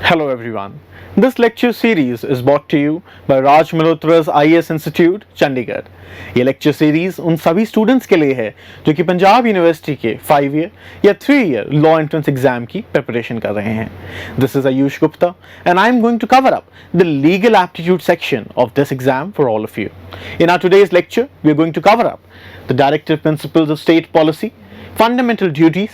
Hello everyone. This lecture series is brought to you by Raj Malhotra's IAS Institute, Chandigarh. ये lecture series उन सभी students के लिए है जो कि पंजाब यूनिवर्सिटी के 5 ईयर या 3 ईयर लॉ एंट्रेंस एग्जाम की प्रिपरेशन कर रहे हैं. This is Ayush Gupta and I am going to cover up the legal aptitude section of this exam for all of you. In our today's lecture we are going to cover up the directive principles of state policy, fundamental duties,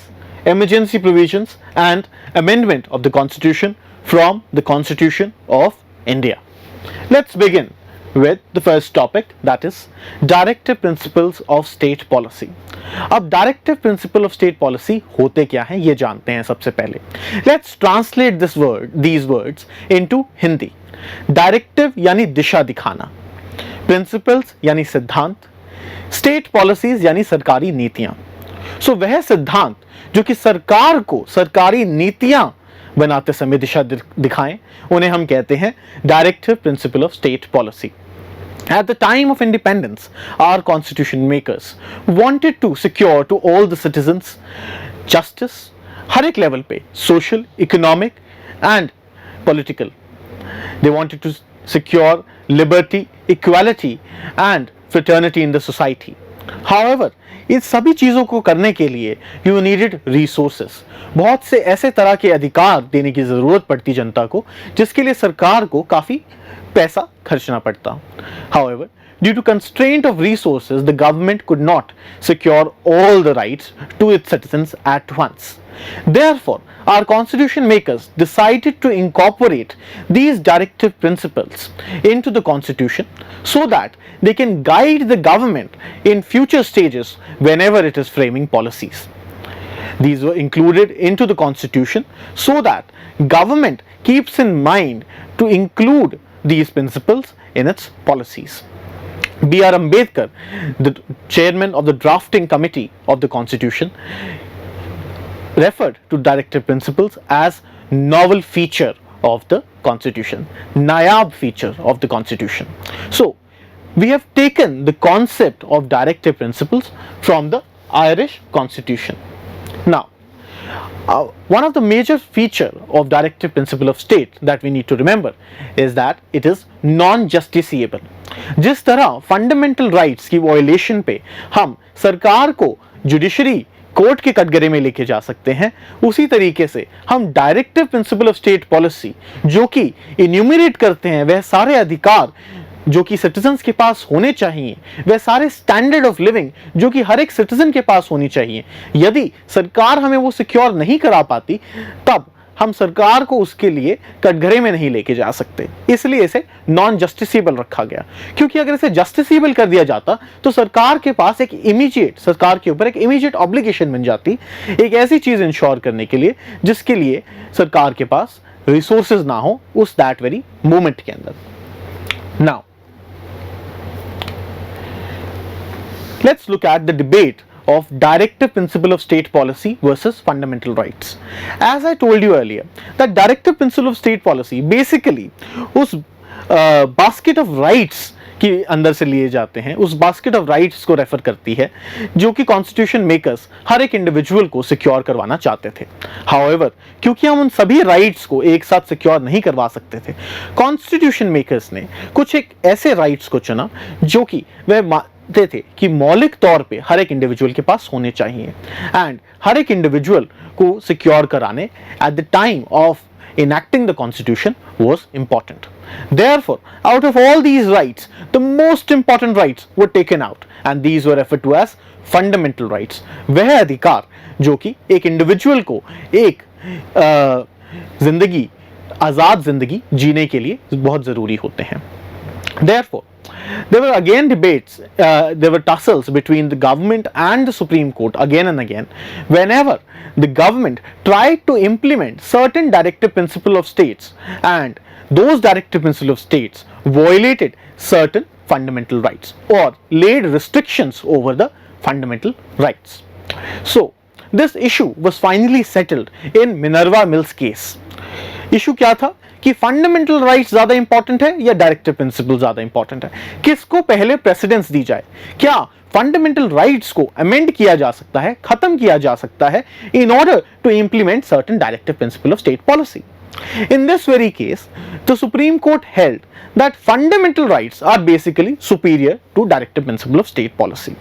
emergency provisions and amendment of the constitution from the Constitution of India. Let's begin with the first topic, that is directive principles of state policy. अब directive principle of state policy होते क्या हैं ये जानते हैं. सबसे पहले let's translate these words into Hindi. Directive यानी दिशा दिखाना, principles यानी सिद्धांत, state policies यानी सरकारी नीतियां. सो वह सिद्धांत जो कि सरकार को सरकारी नीतियां बनाते समय दिशा दिखाएं, उन्हें हम कहते हैं directive principle of state policy. At the time of independence, our constitution makers wanted to secure to all the citizens justice हर एक लेवल पे, social, economic and political. They wanted to secure liberty, equality and fraternity in the society. However, इस सभी चीज़ों को करने के लिए you needed resources. बहुत से ऐसे तरह के अधिकार देने की ज़रूरत पड़ती जनता को जिसके लिए सरकार को काफ़ी पैसा खर्चना पड़ता. However, due to constraint of resources, the government could not secure all the rights to its citizens at once. Therefore, our constitution makers decided to incorporate these directive principles into the constitution so that they can guide the government in future stages whenever it is framing policies. These were included into the constitution so that government keeps in mind to include these principles in its policies. B.R. Ambedkar, the chairman of the drafting committee of the constitution, referred to directive principles as novel feature of the constitution, nayab feature of the constitution. So we have taken the concept of directive principles from the Irish constitution. Now one of the major feature of directive principle of state that we need to remember is that it is non-justiciable. जिस तरह fundamental rights की violation पे हम सरकार को judiciary court के कटघरे में लेके जा सकते हैं, उसी तरीके से हम directive principle of state policy जो कि इन्यूमरेट करते हैं वह सारे अधिकार जो कि सिटीजन्स के पास होने चाहिए, वह सारे स्टैंडर्ड ऑफ लिविंग जो कि हर एक सिटीजन के पास होनी चाहिए, यदि सरकार हमें वो सिक्योर नहीं करा पाती तब हम सरकार को उसके लिए कटघरे में नहीं लेके जा सकते. इसलिए इसे नॉन जस्टिसेबल रखा गया, क्योंकि अगर इसे जस्टिसेबल कर दिया जाता तो सरकार के पास एक इमीडिएट, सरकार के ऊपर एक इमीडिएट ऑब्लिगेशन बन जाती एक ऐसी चीज इंश्योर करने के लिए जिसके लिए सरकार के पास रिसोर्सेज ना हो उस दैट वेरी मोमेंट के अंदर. Now let's look at the debate of directive principle of state policy versus fundamental rights. As I told you earlier that directive principle of state policy basically उस basket of rights के अंदर से लिए जाते हैं, उस basket of rights को refer करती है जो कि constitution makers हर एक इंडिविजुअल को सिक्योर करवाना चाहते थे. However, क्योंकि हम उन सभी राइट्स को एक साथ सिक्योर नहीं करवा सकते थे, कॉन्स्टिट्यूशन मेकर्स ने कुछ एक ऐसे राइट्स को चुना जो कि वह थे कि मौलिक तौर पे हर एक इंडिविजुअल के पास होने चाहिए एंड हर एक इंडिविजुअल को सिक्योर कराने eight the time of enacting the constitution was important. Therefore, out of all these rights, the most important rights were taken out and these were referred to as fundamental rights. वह अधिकार जो कि एक individual को एक जिंदगी, आजाद जिंदगी जीने के लिए बहुत जरूरी होते हैं. Therefore, there were again debates, there were tussles between the government and the Supreme Court again and again whenever the government tried to implement certain directive principle of states and those directive principle of states violated certain fundamental rights or laid restrictions over the fundamental rights. So this issue was finally settled in Minerva Mills case. Issue क्या था कि fundamental rights ज्यादा important है या directive principle ज्यादा important है, किसको पहले प्रेसिडेंस दी जाए, क्या फंडामेंटल राइट्स को अमेंड किया जा सकता है, खत्म किया जा सकता है in order to implement certain directive principle of state policy. In this very case, the Supreme Court held that fundamental rights are basically superior to directive principle of state policy.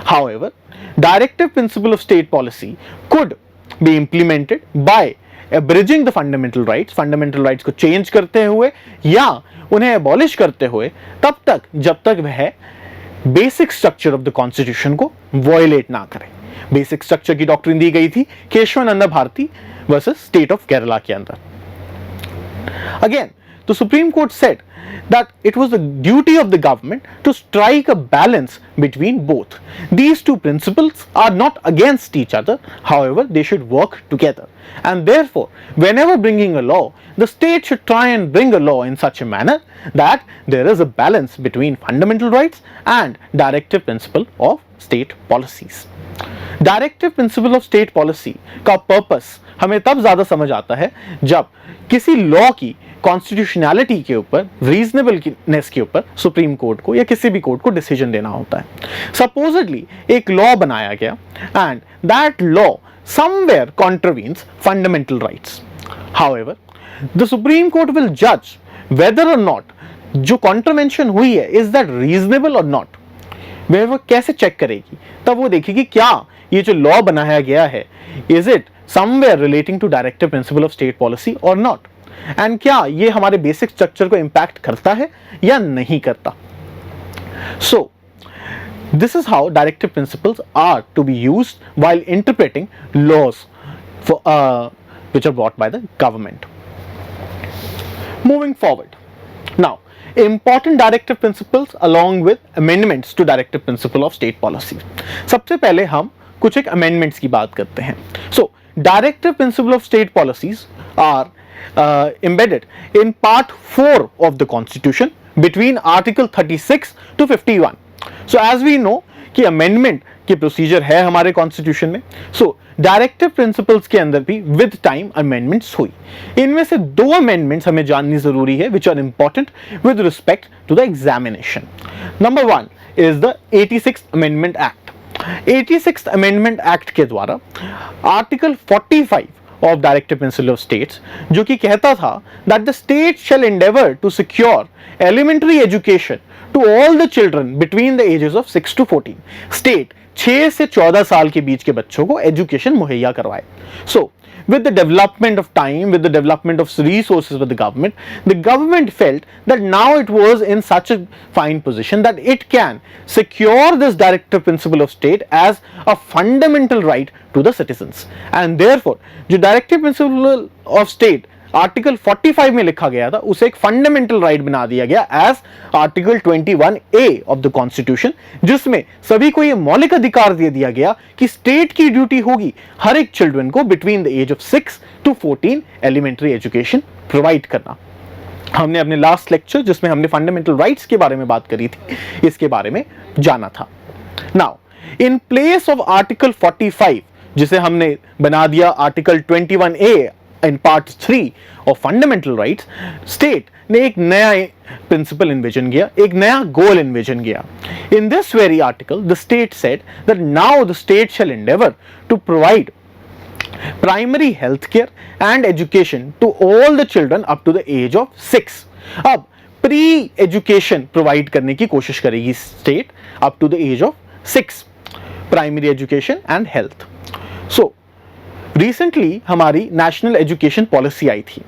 However, directive principle of state policy could be implemented by abridging the fundamental rights को change करते हुए या उन्हें abolish करते हुए तब तक जब तक वह basic structure of the constitution को वायलेट ना करे। बेसिक स्ट्रक्चर की डॉक्ट्रिन दी गई थी Kesavananda Bharati versus state of Kerala के अंदर। Again, the Supreme Court said that it was the duty of the government to strike a balance between both. These two principles are not against each other, however, they should work together. And therefore, whenever bringing a law, the state should try and bring a law in such a manner that there is a balance between fundamental rights and directive principle of state policies. Directive principle of state policy का purpose हमें तब ज्यादा समझ आता है जब किसी law की कॉन्स्टिट्यूशनैलिटी के ऊपर, रीजनेबलनेस के ऊपर सुप्रीम कोर्ट को या किसी भी कोर्ट को डिसीजन देना होता है। सपोजली एक लॉ बनाया गया and that law somewhere contravenes fundamental rights. However, the Supreme Court will जज वेदर और नॉट जो कॉन्ट्रवेंशन हुई है इज दैट रीजनेबल और नॉट। वह कैसे चेक करेगी? तब वो देखेगी क्या ये जो लॉ बनाया गया है is it somewhere relating to directive principle of state policy और नॉट, एंड क्या ये हमारे बेसिक स्ट्रक्चर को इंपैक्ट करता है या नहीं करता। So this is how directive principles are to be used while interpreting laws which are brought by the government. Moving forward, now important directive principles along with amendments to directive principle of state policy. सबसे पहले हम कुछ एक amendments की बात करते हैं। So directive principle of state policies are embedded in part 4 of the constitution between article 36 to 51. So as we know कि amendment की प्रोसीजर है हमारे कॉन्स्टिट्यूशन में। सो डायरेक्टिव प्रिंसिपल्स के अंदर भी विद टाइम अमेंडमेंट्स हुई। इनमें से दो अमेंडमेंट्स हमें जाननी जरूरी है which are important with respect to the examination. Number 1 is the 86th amendment act. 86th amendment act के द्वारा article 45 of directive principle of states जो कि कहता था that the state shall endeavour to secure elementary education to all the children between the ages of 6 to 14। State 6 से 14 साल के बीच के बच्चों को एजुकेशन मुहैया करवाए। सो with the development of time, with the development of resources with the government felt that now it was in such a fine position that it can secure this directive principle of state as a fundamental right to the citizens, and therefore जो directive principle of state article 45 में लिखा गया था उसे एक fundamental right बना दिया गया as article 21A of the constitution, जिसमें सभी को यह मौलिक अधिकार दे दिया गया कि स्टेट की ड्यूटी होगी हर एक चिल्ड्रन को between the age of 6 to 14 elementary education provide करना। हमने अपने लास्ट लेक्चर जिसमें हमने फंडामेंटल राइट्स के बारे में बात करी थी इसके बारे में जाना था। Now in place of article 45 जिसे हमने बना दिया article 21A in part 3 of fundamental rights, state ने एक नया प्रिंसिपल इन्विजन किया, एक नया गोल इन्विजन किया। In this very article, the state said that now the state shall endeavor to provide primary health care and education to all the children up to the age of 6। अब pre education provide करने की कोशिश करेगी state up to the age of 6, primary education and health. So recently हमारी national education policy आई थी,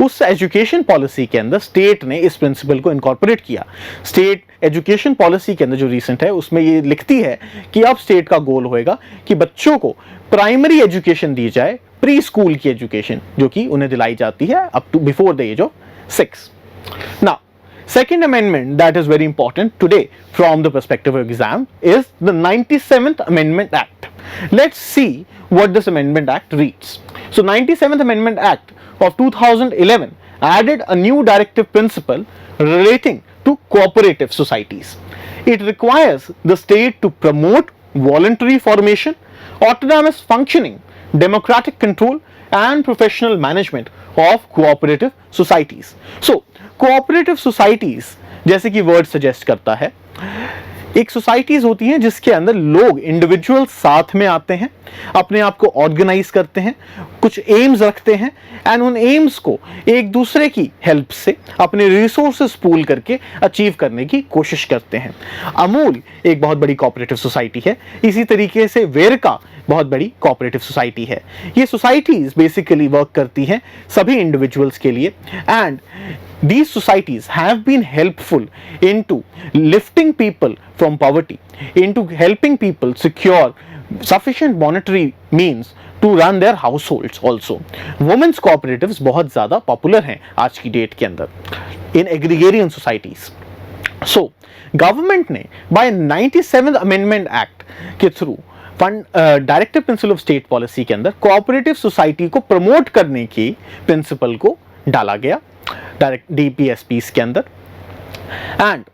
उस education policy के अंदर स्टेट ने इस प्रिंसिपल को इनकॉर्पोरेट किया। स्टेट एजुकेशन पॉलिसी के अंदर जो रिसेंट है उसमें ये लिखती है कि अब स्टेट का गोल होएगा कि बच्चों को प्राइमरी एजुकेशन दी जाए, प्री स्कूल की एजुकेशन जो कि उन्हें दिलाई जाती है up to before the age of 6। Now second amendment that is very important today from the perspective of exam is the 97th Amendment Act. Let's see what this Amendment Act reads. So 97th Amendment Act of 2011 added a new directive principle relating to cooperative societies. It requires the state to promote voluntary formation, autonomous functioning, democratic control and professional management of cooperative societies. So cooperative societies जैसे कि word suggest करता है, एक societies होती हैं जिसके अंदर लोग इंडिविजुअल साथ में आते हैं, अपने आप को ऑर्गेनाइज करते हैं, कुछ एम्स रखते हैं एंड उन एम्स को एक दूसरे की हेल्प से अपने रिसोर्सेस पूल करके अचीव करने की कोशिश करते हैं। अमूल एक बहुत बड़ी कोऑपरेटिव सोसाइटी है, इसी तरीके से वेरका बहुत बड़ी कोऑपरेटिव सोसाइटी है। ये सोसाइटीज बेसिकली वर्क करती हैं सभी इंडिविजुअल्स के लिए and these societies have been helpful into lifting people from poverty, into helping people secure sufficient monetary means to run their households also. Women's cooperatives बहुत ज़्यादा popular हैं आज की डेट के अंदर in agrarian societies. So government ने bye 97th amendment act के through directive principle of state policy के अंदर कोऑपरेटिव सोसाइटी को प्रमोट करने की प्रिंसिपल को डाला गया डायरेक्ट DPSPs के अंदर। And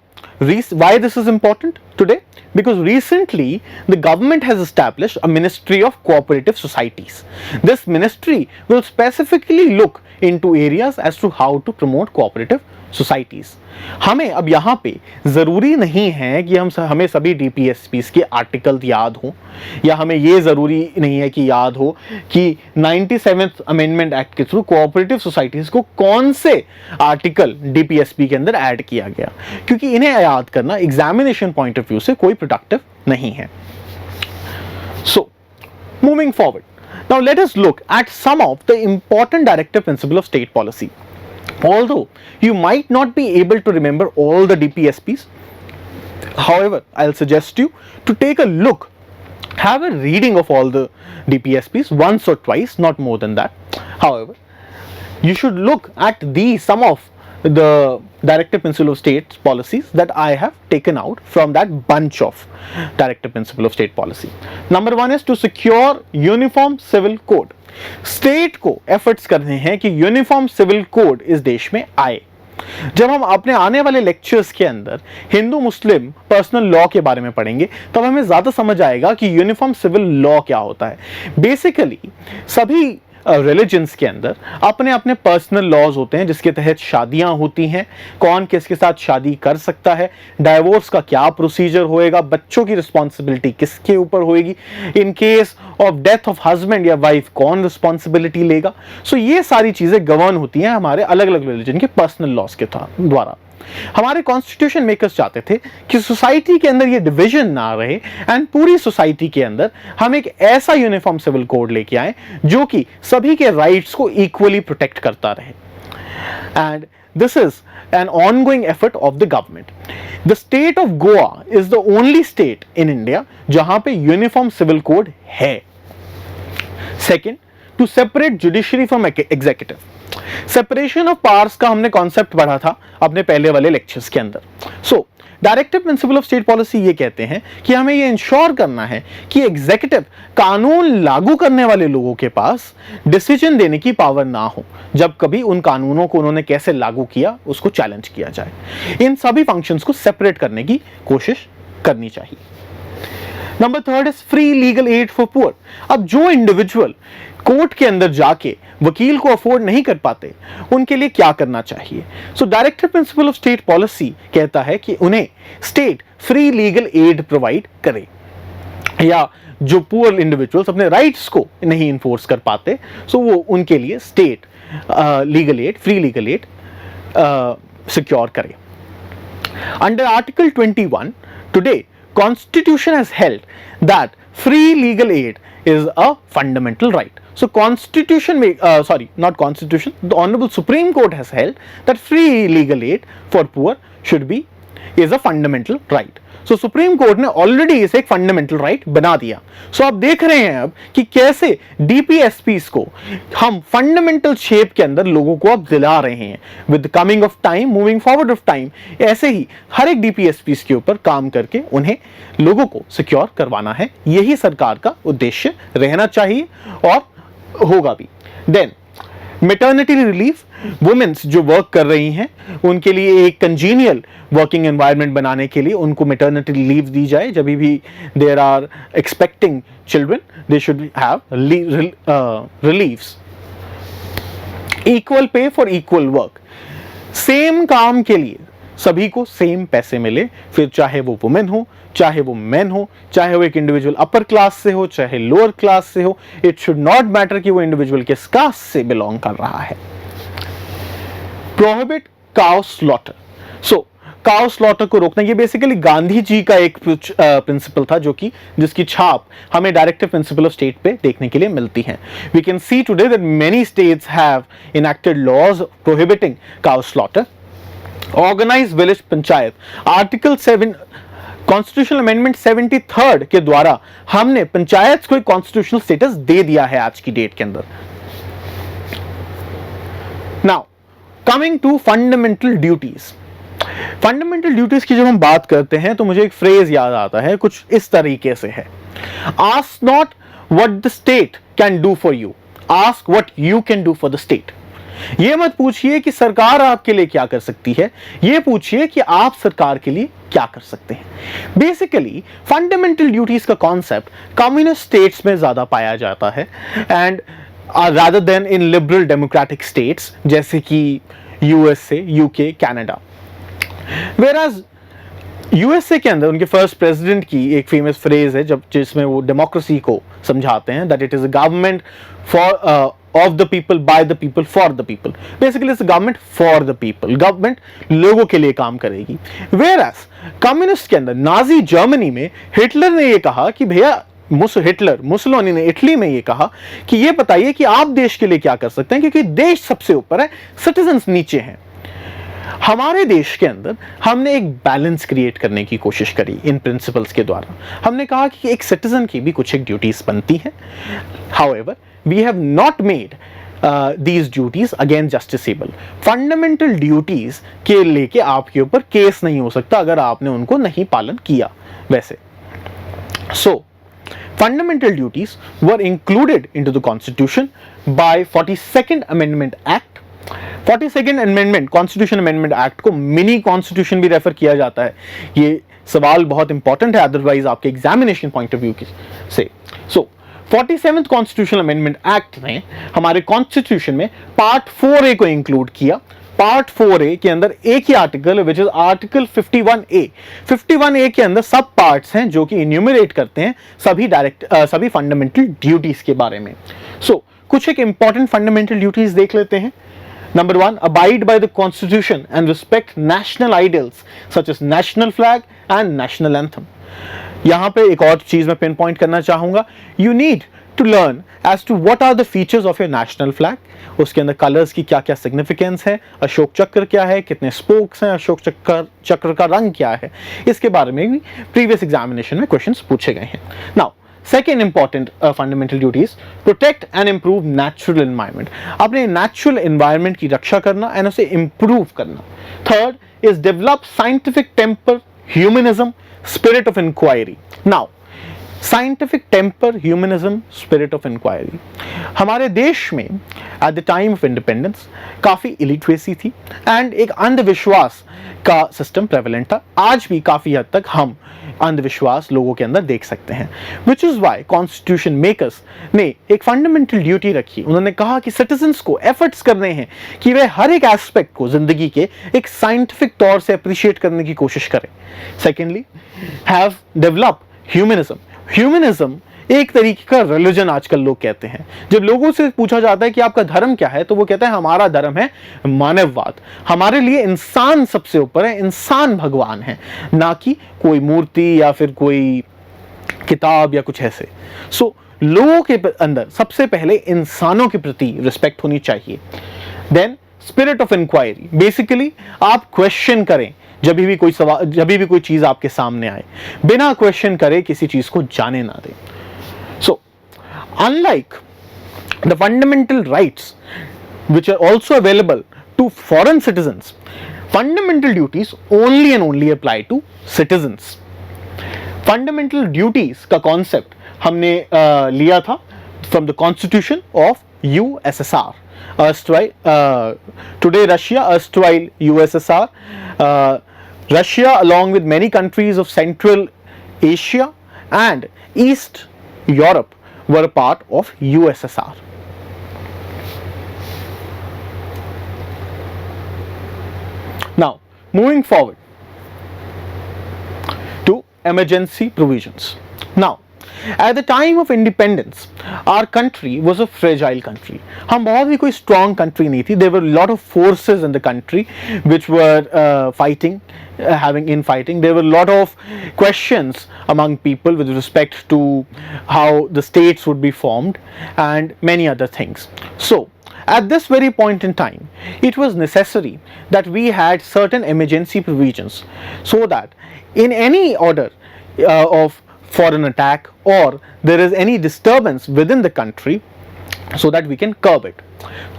why this is important today? Because recently the government has established a Ministry of Cooperative Societies. This ministry will specifically look into areas as to how to promote cooperative societies. हमें अब यहाँ पे ज़रूरी नहीं है कि हमें सभी DPSPs के आर्टिकल याद हों, या हमें ये ज़रूरी नहीं है कि याद हो कि 97th अमेंडमेंट एक्ट के थ्रू कोऑपरेटिव सोसाइटीज़ को कौन से आर्टिकल DPSP के अंदर ऐड किया गया, क्योंकि इन्हें याद करना एग्जामिनेशन पॉइंट ऑफ व्यू से कोई प्रोडक्टिव नहीं है। So moving forward, now let us look at some of the important directive principle of state policy. Although you might not be able to remember all the DPSPs, however, I'll suggest you to take a look, have a reading of all the DPSPs once or twice, not more than that. However, you should look at some of the directive principle of state policies that I have taken out from that bunch of directive principle of state policy. Number one is to secure uniform civil code. State को efforts करने हैं कि uniform civil code इस देश में आए। जब हम अपने आने वाले लेक्चर्स के अंदर हिंदू मुस्लिम पर्सनल लॉ के बारे में पढ़ेंगे तब हमें ज़्यादा समझ आएगा कि यूनिफॉर्म सिविल लॉ क्या होता है। बेसिकली सभी रिलीजन्स के अंदर अपने अपने पर्सनल लॉज होते हैं जिसके तहत शादियां होती हैं, कौन किसके साथ शादी कर सकता है, डाइवोर्स का क्या प्रोसीजर होएगा, बच्चों की रिस्पॉन्सिबिलिटी किसके ऊपर होएगी, इन case of death of husband या वाइफ कौन रिस्पॉन्सिबिलिटी लेगा। सो ये सारी चीज़ें गवर्न होती हैं हमारे अलग अलग रिलीजन के पर्सनल लॉज के द्वारा। हमारे कॉन्स्टिट्यूशन मेकर्स चाहते थे कि सोसाइटी के अंदर ये डिवीजन ना रहे एंड पूरी सोसाइटी के अंदर हम एक ऐसा यूनिफॉर्म सिविल कोड लेके आए जो कि सभी के राइट्स को इक्वली प्रोटेक्ट करता रहे। And this is an ongoing effort of the government. The state of Goa is the only state in India जहां पे यूनिफॉर्म सिविल कोड है। Second, to separate judiciary from executive. Separation of powers का हमने concept पढ़ा था अपने पहले वाले लेक्चर्स के अंदर। So directive principle of state policy ये कहते हैं कि हमें ये इंश्योर करना है कि एग्जीक्यूटिव कानून लागू करने वाले लोगों के पास डिसीजन देने की पावर ना हो जब कभी उन कानूनों को उन्होंने कैसे लागू किया उसको चैलेंज किया जाए। इन सभी फंक्शंस को सेपरेट करने की कोशिश करनी चाहिए। Number third is free legal add for poor. अब जो इंडिविजुअल कोर्ट के अंदर जाके वकील को अफोर्ड नहीं कर पाते उनके लिए क्या करना चाहिए। So directive principle of state policy कहता है कि उन्हें state free legal aid provide करे, या जो पुअर इंडिविजुअल्स अपने राइट्स को नहीं इन्फोर्स कर पाते सो वो उनके लिए state legal aid, free legal aid secure करे। Under article 21 today Constitution has held that free legal aid is a fundamental right. So Constitution not Constitution, the Honorable Supreme Court has held that free legal aid for poor is a fundamental right. So Supreme Court ने already इसे एक fundamental right बना दिया। सो आप देख रहे हैं अब कि कैसे DPSPs को हम फंडामेंटल शेप के अंदर लोगों को अब दिला रहे हैं। With coming of time, moving forward of time, ऐसे ही हर एक DPSPs के ऊपर काम करके उन्हें लोगों को सिक्योर करवाना है। यही सरकार का उद्देश्य रहना चाहिए और होगा भी। देन मेटर्निटी रिलीफ, वुमेन्स जो वर्क कर रही हैं उनके लिए एक कंजीनियल वर्किंग एनवायरनमेंट बनाने के लिए उनको मेटर्निटी लीव दी जाए। जब भी there are expecting children they should have relieves. Equal pay for equal work, same काम के लिए सभी को सेम पैसे मिले, फिर चाहे वो वुमेन हो, चाहे वो मैन हो, चाहे वो एक इंडिविजुअल अपर क्लास से हो, चाहे लोअर क्लास से हो, इट शुड नॉट मैटर कि वो इंडिविजुअल किस कास्ट से बिलोंग कर रहा है। Prohibit cow slaughter. So cow slaughter को रोकना, ये बेसिकली गांधी जी का एक प्रिंसिपल था, जो कि जिसकी छाप हमें डायरेक्टिव प्रिंसिपल ऑफ स्टेट पे देखने के लिए मिलती है। We can see today that many states have enacted laws prohibiting cow slaughter. Organise village panchayat, article 7 constitutional amendment 73 के द्वारा हमने पंचायत को एक कॉन्स्टिट्यूशनल स्टेटस दे दिया है आज की डेट के अंदर। Now coming to fundamental duties. Fundamental duties की जब हम बात करते हैं तो मुझे एक फ्रेज याद आता है, कुछ इस तरीके से है, ask not what the state can do for you, ask what you can do for the state. ये मत पूछिए कि सरकार आपके लिए क्या कर सकती है, ये पूछिए कि आप सरकार के लिए क्या कर सकते हैं। बेसिकली फंडामेंटल ड्यूटीज का कॉन्सेप्ट कम्युनिस्ट स्टेट्स में ज्यादा पाया जाता है and rather then in liberal democratic states जैसे कि USA, UK, Canada. Whereas USA के अंदर उनके फर्स्ट प्रेसिडेंट की एक फेमस फ्रेज है जब जिसमें वो डेमोक्रेसी को समझाते हैं, that it is a government for of the people, by the people, for the people. Basically it's government for the people, government लोगों के लिए काम करेगी। Whereas कम्युनिस्ट के अंदर नाजी जर्मनी में हिटलर ने ये कहा कि भैया मुसोलिनी ने इटली में ये कहा कि ये बताइए कि आप देश के लिए क्या कर सकते हैं, क्योंकि देश सबसे ऊपर है, सिटीजन्स नीचे हैं। हमारे देश के अंदर हमने एक बैलेंस क्रिएट करने की कोशिश करी इन प्रिंसिपल्स के द्वारा। हमने कहा कि एक सिटीजन की भी कुछ एक ड्यूटीज बनती हैं। However we have not made these duties again justiciable। Fundamental duties के लेके आपके ऊपर केस नहीं हो सकता अगर आपने उनको नहीं पालन किया वैसे। सो fundamental duties were included into the constitution by 42nd amendment act। 42nd amendment constitution amendment act को मिनी कॉन्स्टिट्यूशन भी रेफर किया जाता है। ये सवाल बहुत इंपॉर्टेंट है अदरवाइज आपके एग्जामिनेशन पॉइंट ऑफ व्यू से। सो 47th कॉन्स्टिट्यूशन अमेंडमेंट एक्ट ने हमारे कॉन्स्टिट्यूशन में पार्ट 4A को इंक्लूड किया। पार्ट 4A के अंदर एक ही article which is article 51A। 51A के अंदर सब पार्ट्स हैं जो कि इन्यूमरेट करते हैं सभी फंडामेंटल ड्यूटीज के बारे में। सो कुछ एक इंपॉर्टेंट फंडामेंटल ड्यूटीज देख लेते हैं। Number 1, abide by the constitution and respect national ideals such as national flag and national anthem। यहां पे एक और चीज मैं पिन पॉइंट करना चाहूंगा। You need to learn as to what are the features of your national flag। उसके अंदर कलर्स की क्या क्या सिग्निफिकेंस है, अशोक चक्र क्या है, कितने स्पोक्स हैं, अशोक चक्र का रंग क्या है, इसके बारे में भी प्रीवियस एग्जामिनेशन में क्वेश्चंस पूछे गए हैं। Now second important fundamental duties, protect and improve natural environment. अपने नेचुरल एनवायरनमेंट की रक्षा करना एंड उसे इंप्रूव करना। Third is develop scientific temper, humanism, spirit of inquiry. Now scientific temper, humanism, spirit of inquiry. हमारे देश में at the time of independence काफी इलिटरेसी थी एंड एक अंधविश्वास का सिस्टम प्रेवलेंट था। आज भी काफी हद तक हम अंधविश्वास लोगों के अंदर देख सकते हैं, which is why constitution makers ने एक फंडामेंटल ड्यूटी रखी। उन्होंने कहा कि सिटीजन्स को एफर्ट्स करने हैं कि वे हर एक एस्पेक्ट को जिंदगी के एक साइंटिफिक तौर से अप्रिशिएट करने की कोशिश करें। Secondly, have develop humanism. Humanism एक तरीके का रिलीजन आजकल लोग कहते हैं। जब लोगों से पूछा जाता है कि आपका धर्म क्या है तो वो कहता है हमारा धर्म है मानववाद। हमारे लिए इंसान सबसे ऊपर है, इंसान भगवान है, ना कि कोई मूर्ति या फिर कोई किताब या कुछ ऐसे। सो लोगों के अंदर सबसे पहले इंसानों के प्रति रिस्पेक्ट होनी चाहिए। Then spirit of inquiry, basically आप क्वेश्चन करें जब भी कोई सवाल, जब भी कोई चीज आपके सामने आए, बिना क्वेश्चन करे किसी चीज को जाने ना दें। So, unlike the fundamental rights which are also available to foreign citizens, fundamental duties only and only apply to citizens। Fundamental duties का concept हमने लिया था from the constitution of USSR, today Russia, erstwhile USSR। Russia along with many countries of Central Asia and East Europe were a part of USSR। Now, moving forward to emergency provisions. Now, at the time of independence, our country was a fragile country. हम बहुत भी कोई strong country नहीं थी. There were a lot of forces in the country which were fighting, having infighting. There were a lot of questions among people with respect to how the states would be formed and many other things. So, at this very point in time, it was necessary that we had certain emergency provisions so that in any order of foreign attack or there is any disturbance within the country, so that we can curb it.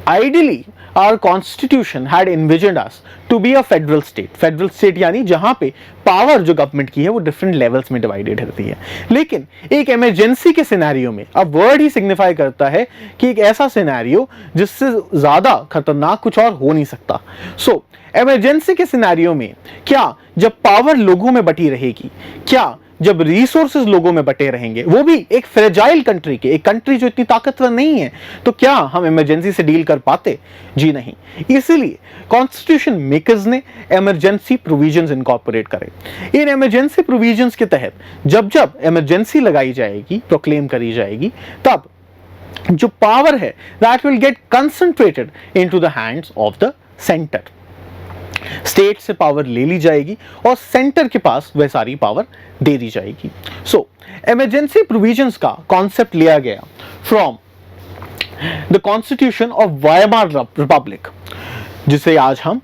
Ideally, our constitution had envisioned us to be a federal state. Federal state यानी जहाँ पे power जो government की है वो different levels में divided रहती है. लेकिन एक इमरजेंसी के सिनेरियो में अब वर्ड ही सिग्निफाई करता है कि एक ऐसा सिनेरियो जिससे ज़्यादा खतरनाक कुछ और हो नहीं सकता. सो इमरजेंसी के सिनेरियो में क्या जब पावर लोगों में बटी रहेगी, क्या जब रिसोर्सेज लोगों में बटे रहेंगे, वो भी एक फ्रेजाइल कंट्री के, एक कंट्री जो इतनी ताकतवर नहीं है, तो क्या हम इमरजेंसी से डील कर पाते? जी नहीं. इसीलिए कॉन्स्टिट्यूशन मेकर्स ने इमरजेंसी प्रोविजंस इनकॉर्पोरेट करे. इन इमरजेंसी प्रोविजंस के तहत जब जब इमरजेंसी लगाई जाएगी, प्रोक्लेम करी जाएगी, तब जो पावर है that will get concentrated into the hands of the centre. State से पावर ले ली जाएगी और सेंटर के पास वह सारी पावर दे दी जाएगी. सो इमरजेंसी प्रोविजंस का कॉन्सेप्ट लिया गया from the constitution of Weimar Republic, जिसे आज हम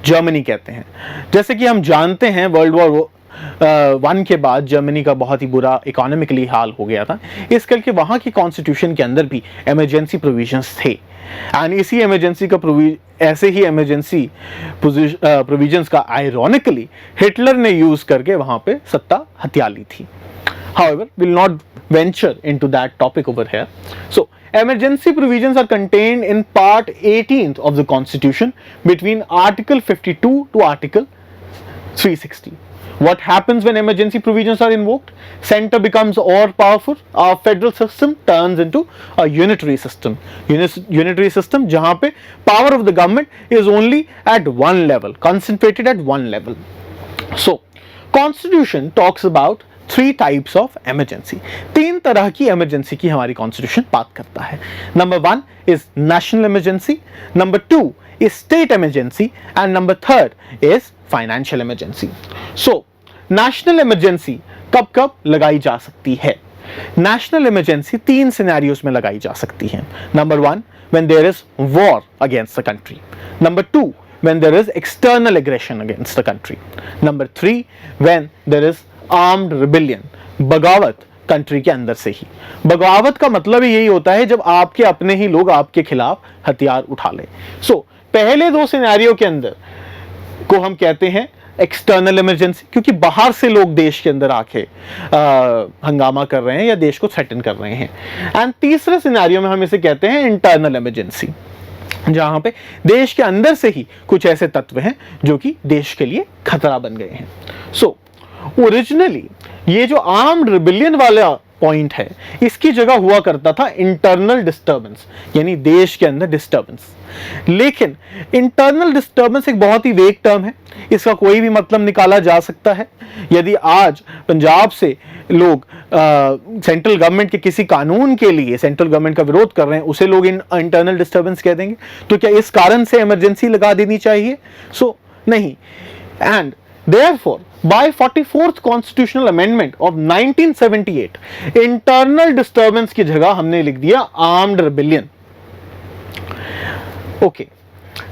जर्मनी कहते हैं. जैसे कि हम जानते हैं वर्ल्ड वॉर वन के बाद जर्मनी का बहुत ही बुरा इकोनॉमिकली हाल हो गया था. इस करके वहाँ की कॉन्स्टिट्यूशन के अंदर भी इमरजेंसी प्रोविजंस थे एंड इसी इमरजेंसी का ऐसे ही इमरजेंसी प्रोविजंस का आयरॉनिकली हिटलर ने यूज करके वहाँ पे सत्ता हथिया ली थी. However, we'll not venture into that topic over here. So, emergency provisions are contained in part 18th of the Constitution between Article 52 to Article 360. What happens when emergency provisions are invoked? Center becomes all powerful. Our federal system turns into a unitary system. Unitary system जहाँ पे power of the government is only at one level, concentrated at one level. So, Constitution talks about three types of emergency. तीन तरह की emergency की हमारी constitution बात करता है. Number 1 is national emergency, number 2 is state emergency and number 3 is financial emergency. So national emergency कब कब लगाई जा सकती है? नेशनल इमरजेंसी तीन सिनेरियोस में लगाई जा सकती है. Number 1 when there is war against the country. Number 2 when there is external aggression against the country. Number 3 when there is armed rebellion, बगावत कंट्री के अंदर से ही. बगावत का मतलब यही होता है जब आपके अपने ही लोग आपके खिलाफ हथियार उठा लें. सो पहले दो सिनेरियो के अंदर को हम कहते हैं एक्सटर्नल इमरजेंसी, क्योंकि बाहर से लोग देश के अंदर आके हंगामा कर रहे हैं या देश को थ्रेटन कर रहे हैं. एंड तीसरे सिनेरियो में हम इसे कहते हैं इंटरनल इमरजेंसी, जहां पे देश के अंदर से ही कुछ ऐसे तत्व हैं जो कि देश के लिए खतरा बन गए हैं. सो ओरिजिनली ये जो आर्म्ड रिबिलियन वाला पॉइंट है, इसकी जगह हुआ करता था इंटरनल डिस्टर्बेंस, यानी देश के अंदर डिस्टर्बेंस. लेकिन इंटरनल डिस्टर्बेंस एक बहुत ही वेग टर्म है, इसका कोई भी मतलब निकाला जा सकता है. यदि आज पंजाब से लोग सेंट्रल गवर्नमेंट के किसी कानून के लिए सेंट्रल गवर्नमेंट का विरोध कर रहे हैं, उसे लोग इंटरनल डिस्टर्बेंस कह देंगे. तो क्या इस कारण से इमरजेंसी लगा देनी चाहिए? सो नहीं. And therefore by 44th constitutional amendment of 1978 internal disturbance की जगह हमने लिख दिया armed rebellion. Okay,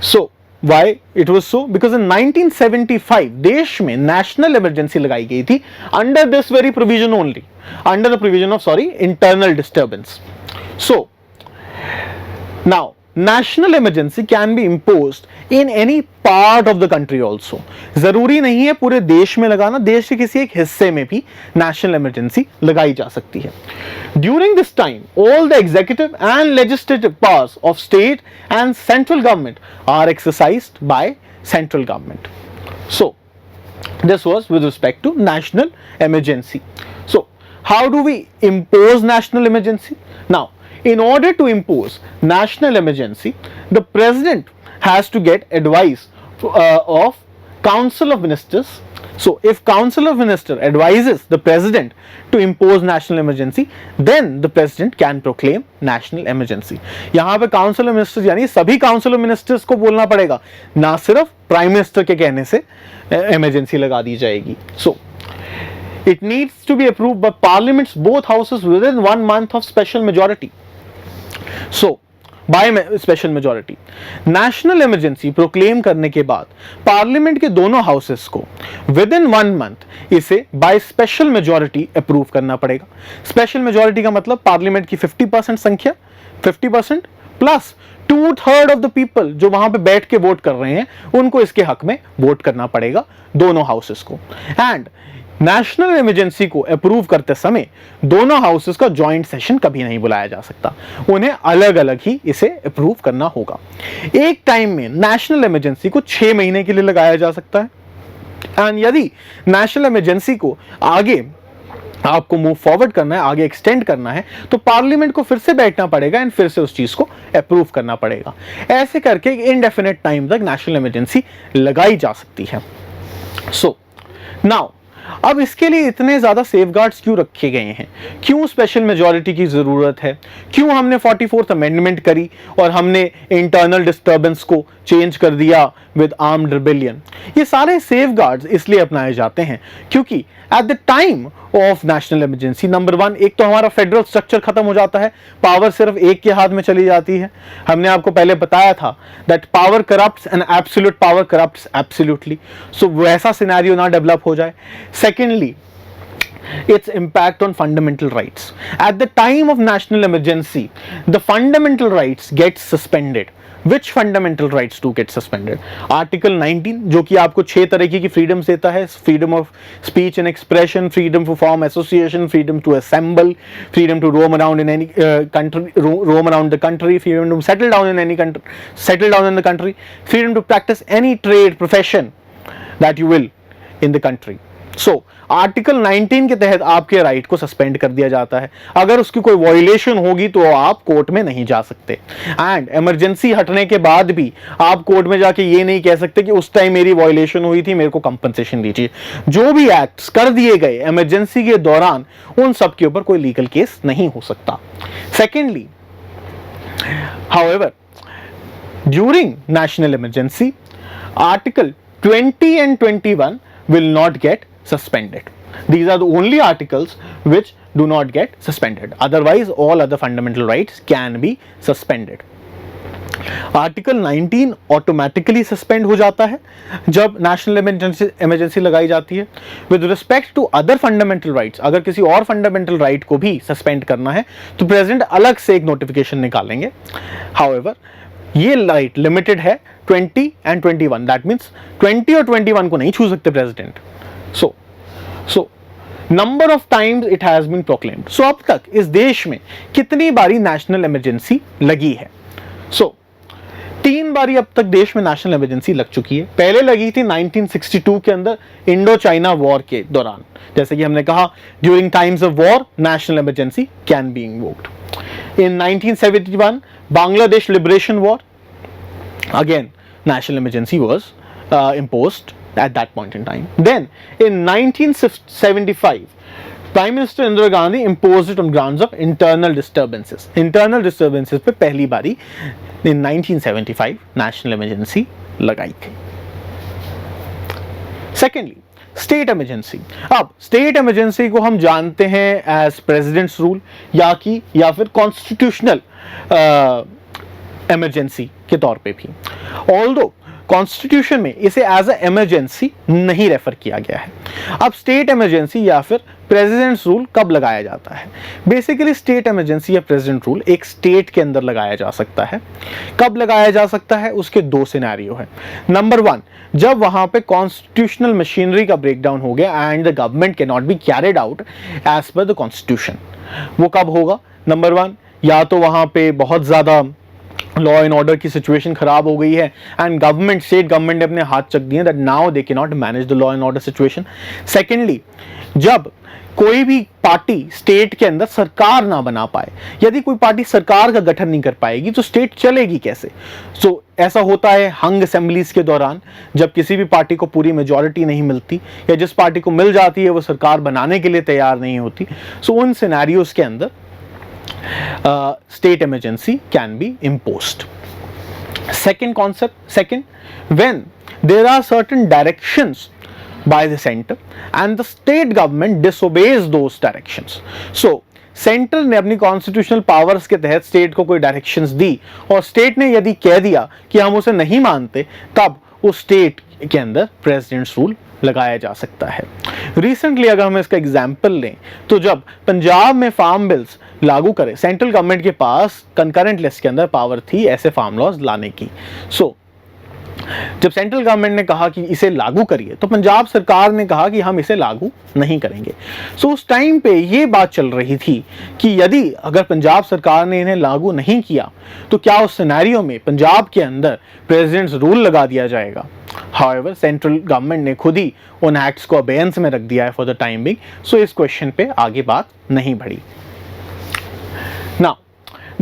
so why it was so? Because in 1975 देश में national emergency लगाई गई थी under this very provision only, under the provision of internal disturbance. So now national emergency can be imposed in any part of the country also. जरूरी नहीं है पूरे देश में लगाना, देश के किसी एक हिस्से में भी national emergency लगाई जा सकती है. During this time, all the executive and legislative powers of state and central government are exercised by central government. So, this was with respect to national emergency. So, how do we impose national emergency? Now, in order to impose national emergency, the president has to get advice of Council of Ministers. So if Council of Ministers advises the President to impose national emergency, then the President can proclaim national emergency. यहाँ पे Council of Ministers यानी सभी Council of Ministers को बोलना पड़ेगा, ना सिर्फ Prime Minister के कहने से emergency लगा दी जाएगी. So it needs to be approved by Parliament's both houses within 1 month of special majority. So bye special majority national emergency proclaim करने के बाद पार्लियामेंट के दोनों हाउसेस को विद इन 1 मंथ इसे बाय स्पेशल मेजॉरिटी अप्रूव करना पड़ेगा. Special majority का मतलब पार्लियामेंट की 50% संख्या, 50% प्लस 2/3 ऑफ द पीपल जो वहां पे बैठ के वोट कर रहे हैं उनको इसके हक में वोट करना पड़ेगा दोनों हाउसेस को. एंड नेशनल इमरजेंसी को अप्रूव करते समय दोनों हाउसेस का जॉइंट सेशन कभी नहीं बुलाया जा सकता, उन्हें अलग अलग ही इसे अप्रूव करना होगा. एक टाइम में नेशनल इमरजेंसी को 6 महीने के लिए लगाया जा सकता है. एंड यदि नेशनल इमरजेंसी को आगे आपको मूव फॉरवर्ड करना है, आगे एक्सटेंड करना है, तो पार्लियामेंट को फिर से बैठना पड़ेगा एंड फिर से उस चीज को अप्रूव करना पड़ेगा. ऐसे करके इनडेफिनेट टाइम तक नेशनल इमरजेंसी लगाई जा सकती है. सो नाउ अब इसके लिए इतने ज्यादा सेफगार्ड्स क्यों रखे गए हैं, क्यों स्पेशल मेजॉरिटी की जरूरत है, क्यों हमने 44th अमेंडमेंट करी और हमने इंटरनल डिस्टर्बेंस को चेंज कर दिया विद आर्म्ड रिबेलियन. ये सारे सेफगार्ड्स इसलिए अपनाए जाते हैं क्योंकि eight the time of national emergency number 1 एक तो हमारा फेडरल स्ट्रक्चर खत्म हो जाता है, पावर सिर्फ एक के हाथ में चली जाती है. हमने आपको पहले बताया था that power corrupts and absolute power corrupts absolutely. So वैसा सिनेरियो ना डेवलप हो जाए. Secondly, its impact on fundamental rights. At the time of national emergency, the fundamental rights get suspended. Which fundamental rights do get suspended? Article 19 जो कि आपको 6 तरीके की freedoms देता है, freedom of speech and expression, freedom to form association, freedom to assemble, freedom to roam around in any country, roam around the country, freedom to settle down in any country, settle down in the country, freedom to practice any trade profession that you will in the country. So article 19 के तहत आपके right को suspend कर दिया जाता है. अगर उसकी कोई वायलेशन होगी तो आप कोर्ट में नहीं जा सकते. एंड इमरजेंसी हटने के बाद भी आप कोर्ट में जाके ये नहीं कह सकते कि उस टाइम मेरी वायलेशन हुई थी, मेरे को कंपनसेशन दीजिए. जो भी एक्ट्स कर दिए गए इमरजेंसी के दौरान उन सब के ऊपर कोई लीगल केस नहीं हो सकता. Secondly, however, during national emergency article 20 and 21 will not get suspended. These are the only articles which do not get suspended. Otherwise, all other fundamental rights can be suspended. Article 19 automatically suspend हो जाता है जब national emergency लगाई जाती है. With respect to other fundamental rights, अगर किसी और फंडामेंटल राइट को भी सस्पेंड करना है तो प्रेसिडेंट अलग से एक नोटिफिकेशन निकालेंगे. हाउएवर, ये राइट लिमिटेड है 20 and 21. दैट मीन्स 20 और 21 को नहीं छू सकते president. So number of times it has been proclaimed. So अब तक इस देश में कितनी बारी नेशनल इमरजेंसी लगी है? 3 बारी अब तक देश में नेशनल इमरजेंसी लग चुकी है. पहले लगी थी 1962 के अंदर इंडो चाइना वॉर के दौरान. जैसे कि हमने कहा, during times of war national emergency can be invoked. In 1971, Bangladesh Liberation War, again national emergency was imposed at that point in time. Then in 1975, Prime Minister Indira Gandhi imposed it on grounds of internal disturbances. Internal disturbances पे पहली बारी in 1975 national emergency लगाई थी. Secondly, state emergency. अब state emergency को हम जानते हैं एज प्रेसिडेंट्स रूल या फिर कॉन्स्टिट्यूशनल इमरजेंसी के तौर पे भी. ऑल्दो कॉन्स्टिट्यूशन में इसे एज अ इमरजेंसी नहीं रेफर किया गया है. अब स्टेट इमरजेंसी या फिर प्रेसिडेंट्स रूल कब लगाया जाता है? बेसिकली स्टेट इमरजेंसी या प्रेसिडेंट रूल एक स्टेट के अंदर लगाया जा सकता है. कब लगाया जा सकता है? उसके 2 सिनेरियो है. नंबर 1, जब वहां पे कॉन्स्टिट्यूशनल मशीनरी का ब्रेकडाउन हो गया and the government can not be carried out as per the constitution. वो कब होगा? नंबर 1, या तो वहां पे बहुत ज्यादा लॉ एंड ऑर्डर की सिचुएशन खराब हो गई है एंड स्टेट गवर्नमेंट ने अपने हाथ चक दिए that now they can not manage the law and order situation. Secondly, जब कोई भी पार्टी स्टेट के अंदर सरकार ना बना पाए। यदि कोई पार्टी सरकार का गठन नहीं कर पाएगी तो स्टेट चलेगी कैसे? सो ऐसा होता है हंग असेंबलीज के दौरान, जब किसी भी पार्टी को पूरी मेजॉरिटी नहीं मिलती या जिस पार्टी को मिल जाती है वो सरकार बनाने के लिए तैयार नहीं होती। सो उन सिनेरियोज के अंदर state emergency can be imposed. Second, when there are certain directions by the center and the state government disobeys those directions. So central ने अपनी कॉन्स्टिट्यूशनल पावर्स के तहत स्टेट को कोई डायरेक्शंस दी और स्टेट ने यदि कह दिया कि हम उसे नहीं मानते, तब उस स्टेट के अंदर प्रेसिडेंट्स रूल लगाया जा सकता है। रिसेंटली अगर हम इसका एग्जाम्पल लें तो जब पंजाब में फार्म बिल्स लागू करे, सेंट्रल गवर्नमेंट के पास कंकरेंट लिस्ट के अंदर पावर थी ऐसे फार्म लॉज लाने की। जब सेंट्रल गवर्नमेंट ने कहा कि इसे लागू करिए तो पंजाब सरकार ने कहा कि हम इसे लागू नहीं करेंगे। उस टाइम पे ये बात चल रही थी कि यदि अगर पंजाब सरकार ने इन्हें लागू नहीं किया तो क्या उस सिनेरियो में पंजाब के अंदर प्रेसिडेंट्स रूल लगा दिया जाएगा। हाउएवर सेंट्रल गवर्नमेंट ने खुद ही उन एक्ट्स को अबेयंस में रख दिया है फॉर द टाइम बिंग। सो इस क्वेश्चन पे आगे बात नहीं बढ़ी। Now,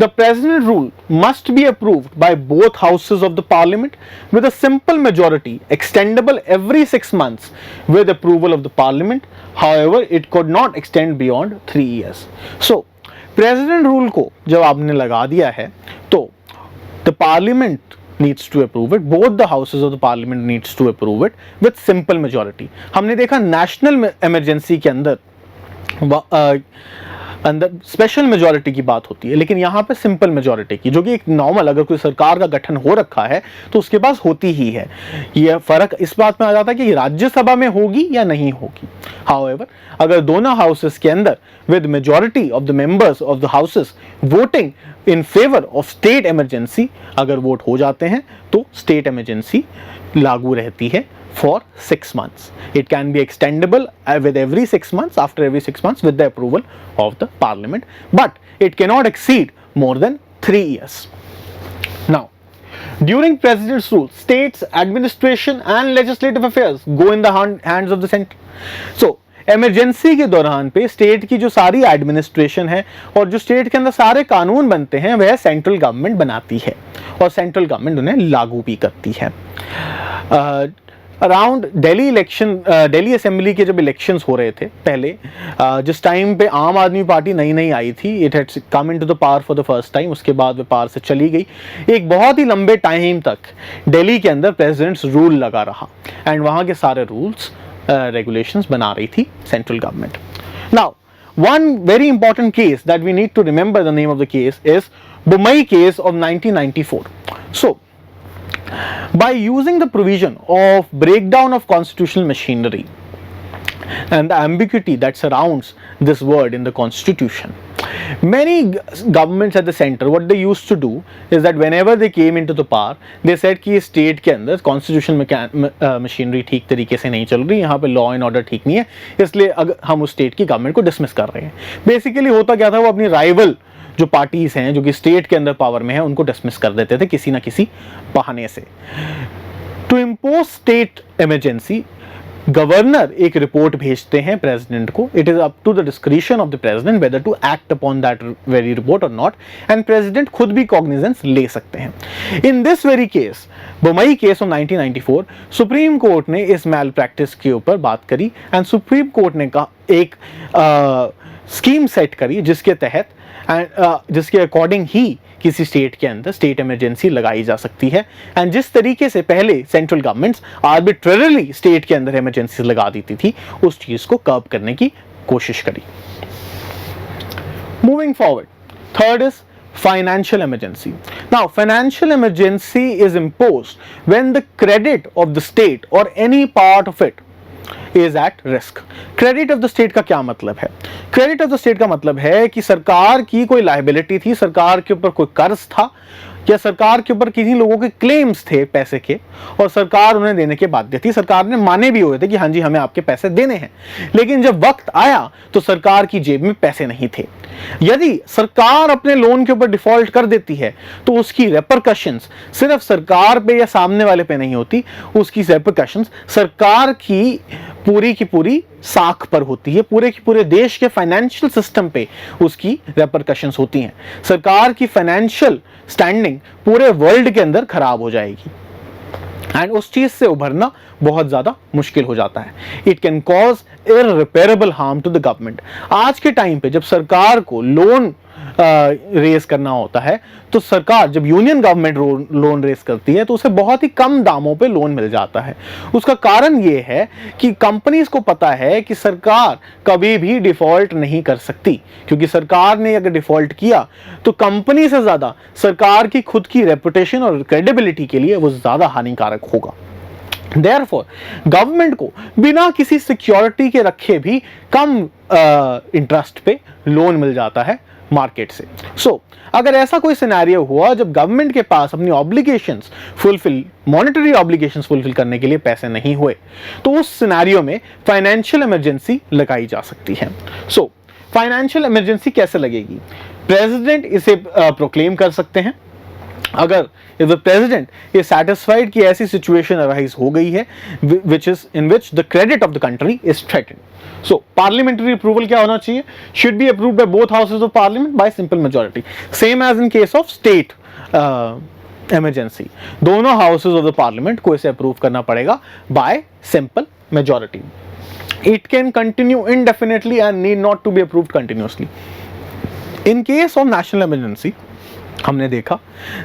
the president rule must be approved by both houses of the parliament with a simple majority extendable every 6 months with approval of the parliament. However, it could not extend beyond 3 years. So, president rule को जब आपने लगा दिया है तो the parliament needs to approve it. Both the houses of the parliament needs to approve it with simple majority. हमने देखा national emergency के अंदर स्पेशल मेजॉरिटी की बात होती है, लेकिन यहाँ पे सिंपल मेजॉरिटी की, जो कि एक नॉर्मल अगर कोई सरकार का गठन हो रखा है तो उसके पास होती ही है। यह फर्क इस बात में आ जाता है कि राज्यसभा में होगी या नहीं होगी। हाउएवर अगर दोनों हाउसेस के अंदर with majority of the members of the houses voting in favour of state emergency अगर वोट हो जाते हैं तो स्टेट इमरजेंसी लागू रहती है for 6 months. It can be extendable with every 6 months, after every 6 months with the approval of the parliament, but it cannot exceed more than 3 years. Now, during president's rule, states administration and legislative affairs go in the hands of the center. So, emergency के दौरान पे state की जो सारी administration है और जो state के अंदर सारे कानून बनते हैं वह सेंट्रल गवर्नमेंट बनाती है और सेंट्रल गवर्नमेंट उन्हें लागू भी करती है। अराउंड दिल्ली असेंबली के जब इलेक्शंस हो रहे थे पहले, जिस टाइम पे आम आदमी पार्टी नई नई आई थी, it had come into the power for the first time, उसके बाद वे पावर से चली गई। एक बहुत ही लंबे टाइम तक दिल्ली के अंदर प्रेसिडेंट्स रूल लगा रहा एंड वहाँ के सारे रूल्स regulations बना रही थी central government. Now, one very important case that we need to remember the name of the case is Bommai case of 1994. So, by using the provision of breakdown of constitutional machinery and the ambiguity that surrounds this word in the constitution, many governments at the center what they used to do is that whenever they came into the power they said कि state के अंदर constitution machinery ठीक तरीके से नहीं चल रही, यहाँ पे लॉ एंड ऑर्डर ठीक नहीं है, इसलिए अगर हम उस स्टेट की गवर्नमेंट को डिसमिस कर रहे हैं। बेसिकली होता क्या था, वो अपनी राइवल जो पार्टीज हैं जो कि स्टेट के अंदर पावर में है उनको डिसमिस कर देते थे किसी ना किसी बहाने से। To impose state emergency, governor एक रिपोर्ट भेजते हैं प्रेसिडेंट को। It is up to the discretion of the president whether to act upon that very report और नॉट, एंड प्रेसिडेंट खुद भी कॉग्निजेंस ले सकते हैं। In this very case, Bommai case of 1994, supreme court ने इस मैल प्रैक्टिस के ऊपर बात करी एंड सुप्रीम कोर्ट ने कहा एक स्कीम सेट करी जिसके तहत जिसके अकॉर्डिंग ही किसी स्टेट के अंदर स्टेट इमरजेंसी लगाई जा सकती है। एंड जिस तरीके से पहले सेंट्रल गवर्नमेंट्स आर्बिट्रेरली स्टेट के अंदर इमरजेंसी लगा देती थी, उस चीज को कर्ब करने की कोशिश करी। Moving forward, third is financial emergency. Now, financial emergency is imposed when the credit of the state or any part of it is at risk. Credit of the state का क्या मतलब है? Credit of the state का मतलब है कि सरकार की कोई लाइबिलिटी थी, सरकार के ऊपर कोई कर्ज था या सरकार के ऊपर किन्हीं लोगों के क्लेम्स थे पैसे के और सरकार उन्हें देने के बाध्य थी। सरकार ने माने भी हुए थे कि हाँ जी हमें आपके पैसे देने हैं, लेकिन जब वक्त आया तो सरकार की जेब में पैसे नहीं थे। यदि सरकार अपने लोन के ऊपर डिफॉल्ट कर देती है तो उसकी रेपरकशंस सिर्फ सरकार पे या सामने वाले पे नहीं होती, उसकी रेपरकशंस सरकार की पूरी की पूरी साख पर होती है, पूरे की पूरे देश के फाइनेंशियल सिस्टम पे उसकी रेपरकशंस होती हैं। सरकार की फाइनेंशियल स्टैंडिंग पूरे वर्ल्ड के अंदर खराब हो जाएगी एंड उस चीज से उभरना बहुत ज्यादा मुश्किल हो जाता है। It can cause irreparable harm to the government. आज के टाइम पे जब सरकार को लोन रेस करना होता है तो सरकार जब यूनियन गवर्नमेंट लोन रेस करती है तो उसे बहुत ही कम दामों पे लोन मिल जाता है। उसका कारण ये है कि कंपनीज को पता है कि सरकार कभी भी डिफॉल्ट नहीं कर सकती, क्योंकि सरकार ने अगर डिफॉल्ट किया तो कंपनी से ज्यादा सरकार की खुद की रेपुटेशन और क्रेडिबिलिटी के लिए वो ज्यादा हानिकारक होगा। Therefore, गवर्नमेंट को बिना किसी सिक्योरिटी के रखे भी कम इंटरेस्ट पे लोन मिल जाता है मार्केट से। सो अगर ऐसा कोई सिनेरियो हुआ जब गवर्नमेंट के पास अपनी obligations fulfil, monetary obligations fulfil करने के लिए पैसे नहीं हुए, तो उस सिनेरियो में फाइनेंशियल इमरजेंसी लगाई जा सकती है। सो फाइनेंशियल इमरजेंसी कैसे लगेगी? प्रेसिडेंट इसे प्रोक्लेम कर सकते हैं। अगर if the president is satisfied कि ऐसी situation arise हो गई है which is in which the credit of the country is threatened. So parliamentary approval क्या होना चाहिए? Should be approved by both houses of parliament by simple majority. Same as in case of state emergency. दोनों houses of the parliament को इसे approve करना पड़ेगा by simple majority. It can continue indefinitely and need not to be approved continuously. In case of national emergency हमने देखा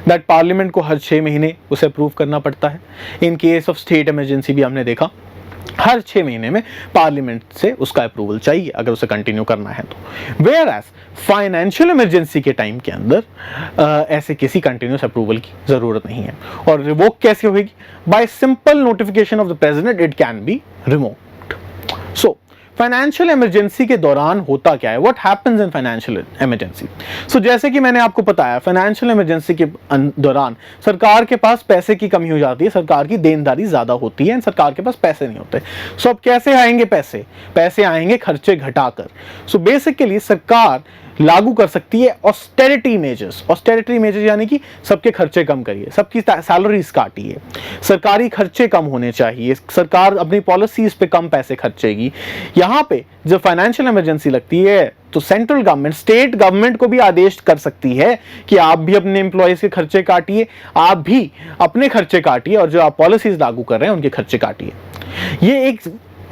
that parliament को हर 6 महीने उसे अप्रूव करना पड़ता है। इन केस ऑफ स्टेट इमरजेंसी भी हमने देखा हर 6 महीने में पार्लियामेंट से उसका अप्रूवल चाहिए अगर उसे कंटिन्यू करना है तो। वेयर एज फाइनेंशियल इमरजेंसी के टाइम के अंदर ऐसे किसी कंटिन्यूस अप्रूवल की जरूरत नहीं है। और रिवोक कैसे होगी? By simple notification of the president it can be revoked. So financial emergency के दौरान होता क्या है? What happens in financial emergency? So जैसे कि मैंने आपको बताया, फाइनेंशियल इमरजेंसी के दौरान सरकार के पास पैसे की कमी हो जाती है, सरकार की देनदारी ज्यादा होती है, सरकार के पास पैसे नहीं होते। सो अब कैसे आएंगे पैसे? पैसे आएंगे खर्चे घटाकर। सो बेसिकली सरकार लागू कर सकती है ऑस्टेरिटी मेजर्स। ऑस्टेरिटी मेजर्स यानी कि सबके खर्चे कम करिए, सबकी सैलरीज काटिए, सरकारी खर्चे कम होने चाहिए, सरकार अपनी पॉलिसीज पे कम पैसे खर्चेगी। यहाँ पे जब फाइनेंशियल इमरजेंसी लगती है तो सेंट्रल गवर्नमेंट स्टेट गवर्नमेंट को भी आदेश कर सकती है कि आप भी अपने एम्प्लॉयज के खर्चे काटिए, आप भी अपने खर्चे काटिए और जो आप पॉलिसीज लागू कर रहे हैं उनके खर्चे काटिए। ये एक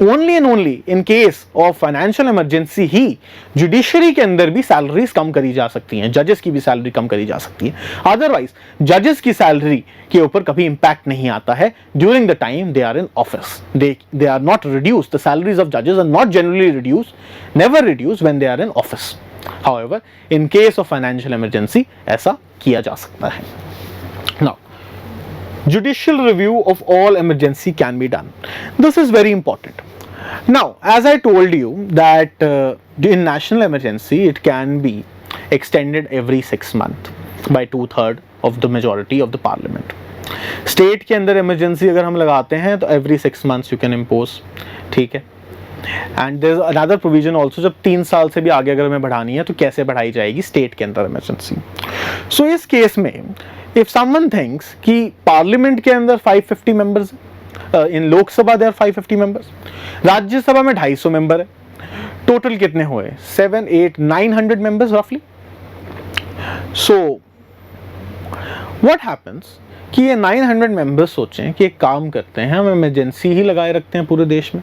only and only in case of financial emergency he judiciary के अंदर भी सैलरीज कम करी जा सकती हैं, जजेस की भी सैलरी कम करी जा सकती है। अदरवाइज जजेस की सैलरी के ऊपर कभी इंपैक्ट नहीं आता है during the time they are in office. They are not reduced, the salaries of जजेस are not generally reduced, never reduced when they are in office. However in case of financial emergency ऐसा किया जा सकता है। Now judicial review of all emergency can be done. This is very important. Now, as I told you that in national emergency it can be extended every 6 months by 2/3 of the majority of the parliament. State के अंदर emergency अगर हम लगाते हैं तो every 6 months you can impose, ठीक है। And there is another provision also, जब 3 साल से भी आगे अगर हमें बढ़ानी है तो कैसे बढ़ाई जाएगी स्टेट के अंदर इमरजेंसी। सो इस केस में इफ समवन थिंक्स कि पार्लियामेंट के अंदर 550 members, in Lok Sabha there 550 members, Rajya Sabha में 250 मेंबर है, टोटल कितने हुए? 7, 8, 900 मेंबर्स रफली। सो व्हाट हैपेंस कि ये 900 मेंबर्स सोचें कि एक काम करते हैं, हम इमरजेंसी ही लगाए रखते हैं पूरे देश में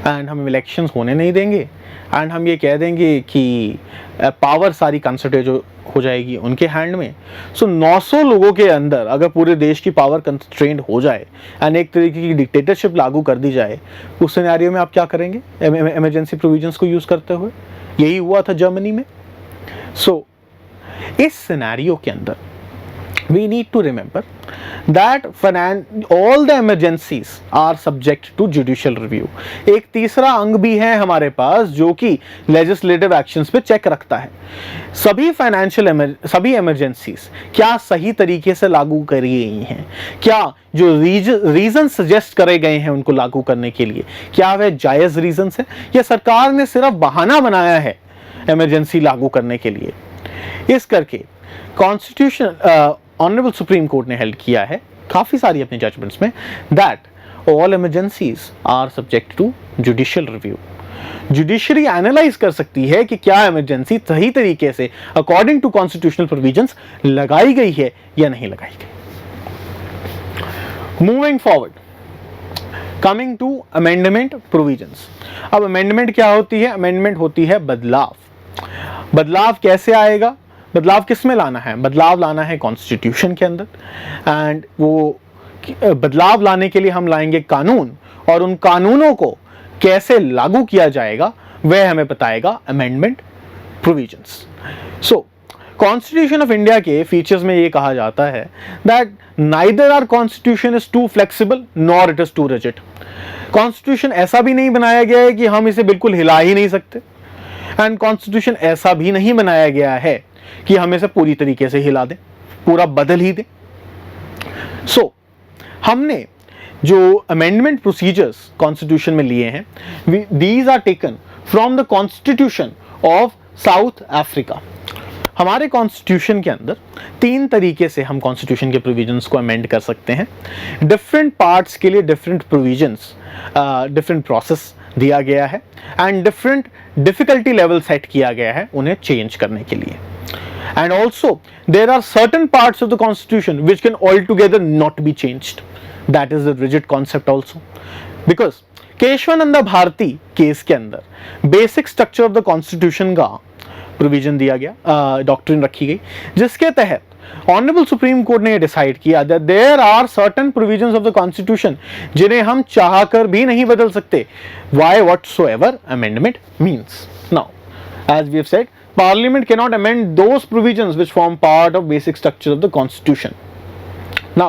एंड हम इलेक्शंस होने नहीं देंगे एंड हम ये कह देंगे कि पावर सारी कंसंट्रेट हो जाएगी उनके हैंड में। सो 900 लोगों के अंदर अगर पूरे देश की पावर कंस्ट्रेंड हो जाए एंड एक तरीके की डिक्टेटरशिप लागू कर दी जाए, उस सिनेरियो में आप क्या करेंगे इमरजेंसी प्रोविजंस को यूज करते हुए? यही हुआ था जर्मनी में। सो इस सिनेरियो के अंदर we need to remember that all the emergencies are subject to judicial review. एक तीसरा अंग भी है हमारे पास जो कि legislative actions पे चेक रखता है। सभी emergencies क्या सही तरीके से लागू करी गई हैं, क्या जो रीजन सजेस्ट करे गए हैं उनको लागू करने के लिए क्या वह जायज रीजन है या सरकार ने सिर्फ बहाना बनाया है इमरजेंसी लागू करने के लिए। इस करके कॉन्स्टिट्यूशन ऑनरेबल सुप्रीम कोर्ट ने हेल्ड किया है काफी सारी अपने जजमेंट्स में that all emergencies are subject to judicial review. Judiciary analyse कर सकती है कि क्या इमरजेंसी सही तरीके से अकॉर्डिंग टू कॉन्स्टिट्यूशनल प्रोविजंस लगाई गई है या नहीं लगाई गई। Moving forward, coming to amendment provisions. अब अमेंडमेंट क्या होती है? अमेंडमेंट होती है बदलाव। बदलाव कैसे आएगा? बदलाव किस में लाना है? बदलाव लाना है कॉन्स्टिट्यूशन के अंदर, एंड वो बदलाव लाने के लिए हम लाएंगे कानून, और उन कानूनों को कैसे लागू किया जाएगा वह हमें बताएगा amendment provisions. So constitution of India के फीचर्स में ये कहा जाता है that neither are constitution is too flexible nor it is too rigid. Constitution ऐसा भी नहीं बनाया गया है कि हम इसे बिल्कुल हिला ही नहीं सकते, एंड कॉन्स्टिट्यूशन ऐसा भी नहीं बनाया गया है कि हम इसे पूरी तरीके से हिला दें, पूरा बदल ही दें। सो हमने जो अमेंडमेंट प्रोसीजर्स कॉन्स्टिट्यूशन में लिए हैं, these are taken from the constitution of South Africa. हमारे कॉन्स्टिट्यूशन के अंदर 3 तरीके से हम कॉन्स्टिट्यूशन के प्रोविजंस को अमेंड कर सकते हैं। डिफरेंट पार्ट्स के लिए डिफरेंट प्रोविजंस, डिफरेंट प्रोसेस दिया गया है, and different difficulty level set किया गया है उन्हें चेंज करने के लिए। And also there are certain parts of the constitution which can altogether not be changed. That is the rigid concept also, because Keshavananda Bharati case के अंदर basic structure of the constitution का प्रोविजन दिया गया, डॉक्ट्रिन रखी गई, जिसके तहत ऑनरेबल सुप्रीम कोर्ट ने डिसाइड किया that there are certain provisions of the constitution जिन्हें हम चाहकर भी नहीं बदल सकते, why whatsoever amendment means. Now as we have said, Parliament cannot amend those provisions which form part of basic structure of the Constitution. Now,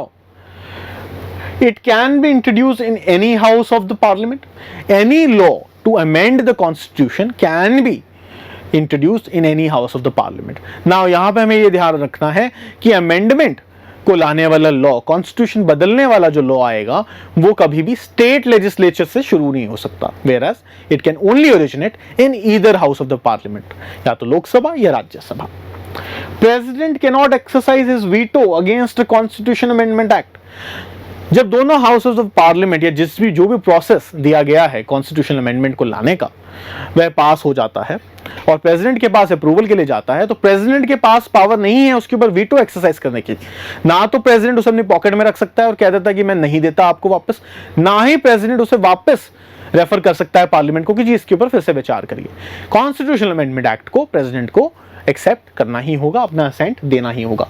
it can be introduced in any house of the Parliament. Any law to amend the Constitution can be introduced in any house of the Parliament. Now, यहाँ पे हमें ये ध्यान रखना है कि amendment को लाने वाला लॉ, कॉन्स्टिट्यूशन बदलने वाला जो लॉ आएगा, वो कभी भी स्टेट लेजिस्लेचर से शुरू नहीं हो सकता, whereas it can only originate in either house of the parliament, या तो लोकसभा या Rajya Sabha. President cannot exercise his veto against a constitution amendment act। जब दोनों हाउसेस ऑफ पार्लियामेंट या जो भी प्रोसेस दिया गया है कॉन्स्टिट्यूशनल अमेंडमेंट को लाने का, वह पास हो जाता है और प्रेसिडेंट के पास अप्रूवल के लिए जाता है, तो प्रेसिडेंट के पास पावर नहीं है उसके ऊपर वीटो एक्सरसाइज करने की। ना तो प्रेसिडेंट उसे अपनी पॉकेट में रख सकता है और कह देता है कि मैं नहीं देता आपको वापस, ना ही प्रेसिडेंट उसे वापस रेफर कर सकता है पार्लियामेंट को कि जी इसके ऊपर फिर से विचार करिए। कॉन्स्टिट्यूशनल अमेंडमेंट एक्ट को प्रेसिडेंट को एक्सेप्ट करना ही होगा, अपना असेंट देना ही होगा।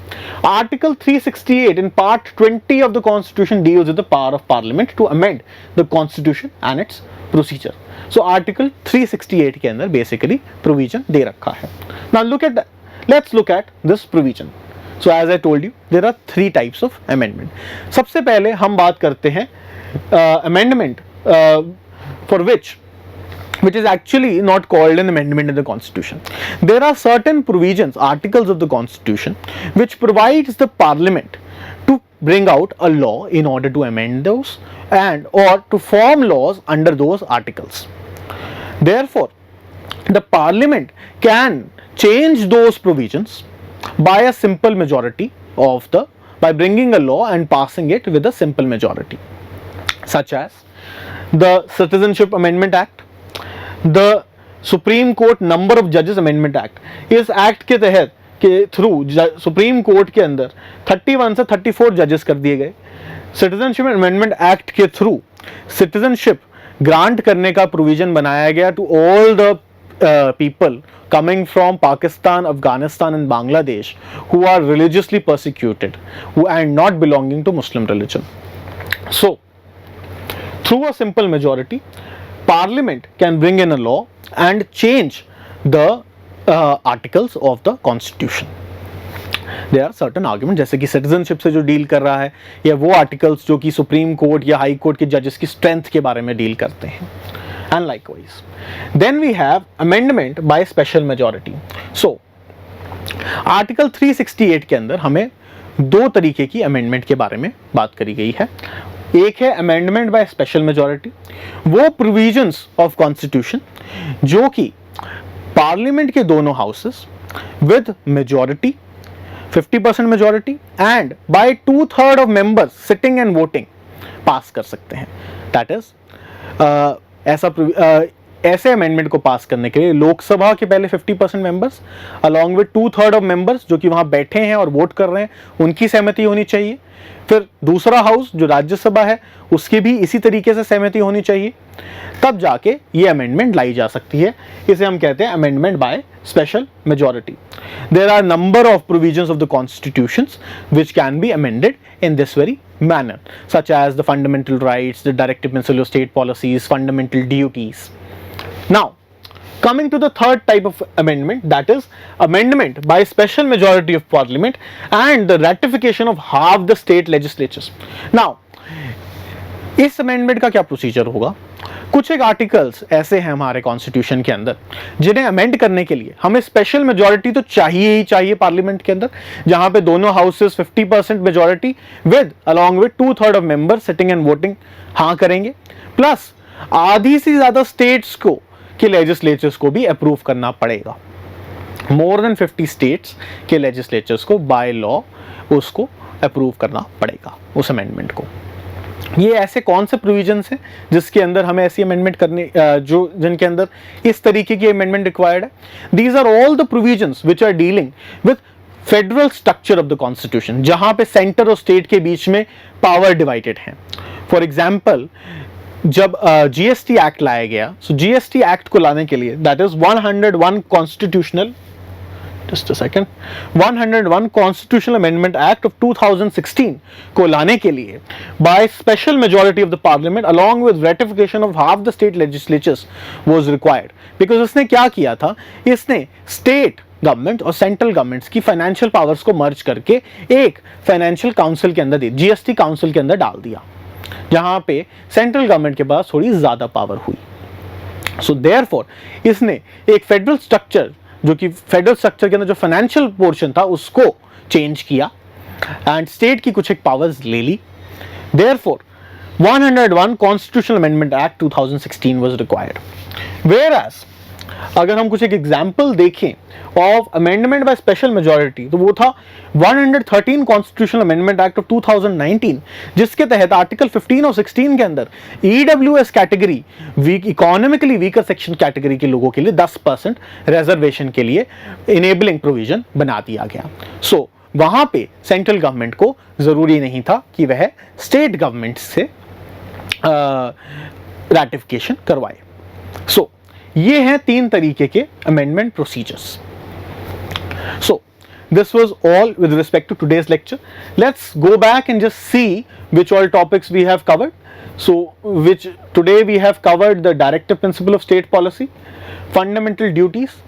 Article 368 in part 20 of the constitution deals with the power of parliament to amend the constitution and its procedure. So article 368 के अंदर बेसिकली प्रोविजन दे रखा है। Now let's look at this provision. So as I told you there are 3 types of amendment. सबसे पहले हम बात करते हैं amendment for which is actually not called an amendment in the Constitution. There are certain provisions, articles of the Constitution, which provides the Parliament to bring out a law in order to amend those and or to form laws under those articles. Therefore, the Parliament can change those provisions by a simple majority by bringing a law and passing it with a simple majority, such as the Citizenship Amendment Act, the Supreme court number of जजेस amendment act. इस act के तहत के through supreme court के अंदर 31 से 34 जजेस कर दिए गए। सिटीजनशिप अमेंडमेंट एक्ट के थ्रू सिटीजनशिप ग्रांट करने का प्रोविजन बनाया गया to all the people coming from Pakistan, Afghanistan and Bangladesh who are religiously persecuted and not belonging to Muslim religion. So, through a simple majority, Parliament can bring in a law and change the articles of the Constitution. There are certain arguments, जैसे कि citizenship से जो deal कर रहा है, या वो articles जो कि सुप्रीम कोर्ट या हाई कोर्ट के जजेस की स्ट्रेंथ के बारे में डील करते हैं। And likewise, then we have amendment by special majority. So, article 368 के अंदर हमें 2 तरीके की अमेंडमेंट के बारे में बात करी गई है। एक है अमेंडमेंट बाय स्पेशल मेजॉरिटी, वो प्रोविजंस ऑफ कॉन्स्टिट्यूशन जो कि पार्लियामेंट के दोनों houses with majority 50% majority and by 2/3 of members sitting and voting pass कर सकते हैं। दैट इज ऐसे अमेंडमेंट को पास करने के लिए लोकसभा के पहले 50% members along with 2/3 of members जो कि वहां बैठे हैं और वोट कर रहे हैं, उनकी सहमति होनी चाहिए। फिर दूसरा हाउस जो राज्यसभा है उसकी भी इसी तरीके से सहमति होनी चाहिए, तब जाके ये अमेंडमेंट लाई जा सकती है। इसे हम कहते हैं amendment by special majority. There are number of provisions of the constitutions which can be amended in this very manner, such as the fundamental rights, the directive principle of state policies, fundamental duties. Now, coming to the third type of amendment, that is amendment by special majority of parliament and the ratification of half the state legislatures. Now, इस amendment का क्या procedure होगा? कुछ एक articles ऐसे हैं हमारे constitution के अंदर जिन्हें अमेंड करने के लिए हमें स्पेशल मेजॉरिटी तो चाहिए ही चाहिए पार्लियामेंट के अंदर, जहां पे दोनों houses 50% majority with along with 2/3 of member sitting and voting हाँ करेंगे, प्लस आधी से ज्यादा स्टेट्स को के लेजिस्लेचर्स को भी अप्रूव करना पड़ेगा। मोर देन 50 स्टेट्स के लेजिस्लेचर्स को बाय लॉ उसको अप्रूव करना पड़ेगा उस अमेंडमेंट को। ये ऐसे कौन से प्रोविजंस हैं जिसके अंदर हमें ऐसी अमेंडमेंट करने जो जिनके अंदर इस तरीके की अमेंडमेंट रिक्वायर्ड है? These are all the provisions which are dealing with federal structure of the constitution, जहां पे सेंटर और स्टेट के बीच में पावर डिवाइडेड है। फॉर एग्जाम्पल, जब जीएसटी एक्ट लाया गया, सो जीएसटी एक्ट को लाने के लिए that is 101 constitutional just a second 101 constitutional amendment act of 2016 को लाने के लिए by special majority of the parliament along with ratification of half the state legislatures was required, because इसने क्या किया था, इसने स्टेट गवर्नमेंट और सेंट्रल गवर्नमेंट्स की फाइनेंशियल पावर्स को मर्ज करके एक फाइनेंशियल काउंसिल के अंदर जीएसटी काउंसिल के अंदर डाल दिया, जहां पे सेंट्रल गवर्नमेंट के पास थोड़ी ज्यादा पावर हुई। सो देयरफॉर इसने एक फेडरल स्ट्रक्चर, जो कि फेडरल स्ट्रक्चर के अंदर जो फाइनेंशियल पोर्शन था उसको चेंज किया एंड स्टेट की कुछ एक पावर्स ले ली। Therefore 101 constitutional amendment act 2016 was required. Whereas अगर हम कुछ एक एग्जांपल देखें of amendment by special majority, तो वो था 113 कॉन्स्टिट्यूशनल अमेंडमेंट एक्ट ऑफ 2019, जिसके तहत आर्टिकल 15 और 16 के अंदर EWS category, economically weaker section category के लोगों के लिए 10% रिजर्वेशन के लिए इनेबलिंग प्रोविजन बना दिया गया। सो वहां पे सेंट्रल गवर्नमेंट को जरूरी नहीं था कि वह स्टेट गवर्नमेंट से रैटिफिकेशन करवाए। सो ये हैं 3 तरीके के amendment procedures. So this was all with respect to today's lecture. Let's go back and just see which all topics we have covered. So which today we have covered the directive principle of state policy, fundamental duties,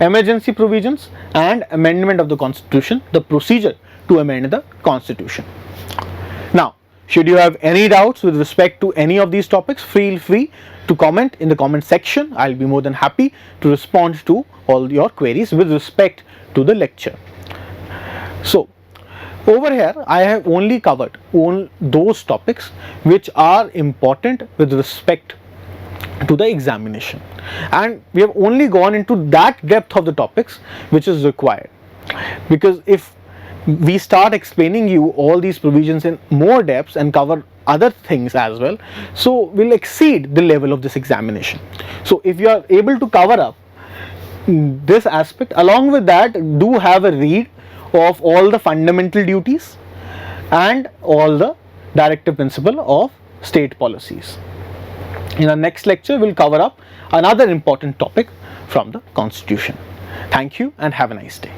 emergency provisions and amendment of the constitution, the procedure to amend the constitution. Now, should you have any doubts with respect to any of these topics, feel free to comment in the comment section. I'll be more than happy to respond to all your queries with respect to the lecture. So over here I have only covered those topics which are important with respect to the examination, and we have only gone into that depth of the topics which is required, because if we start explaining you all these provisions in more depth and cover other things as well, so we'll exceed the level of this examination. So if you are able to cover up this aspect, along with that do have a read of all the fundamental duties and all the directive principle of state policies. In our next lecture we'll cover up another important topic from the constitution. Thank you and have a nice day.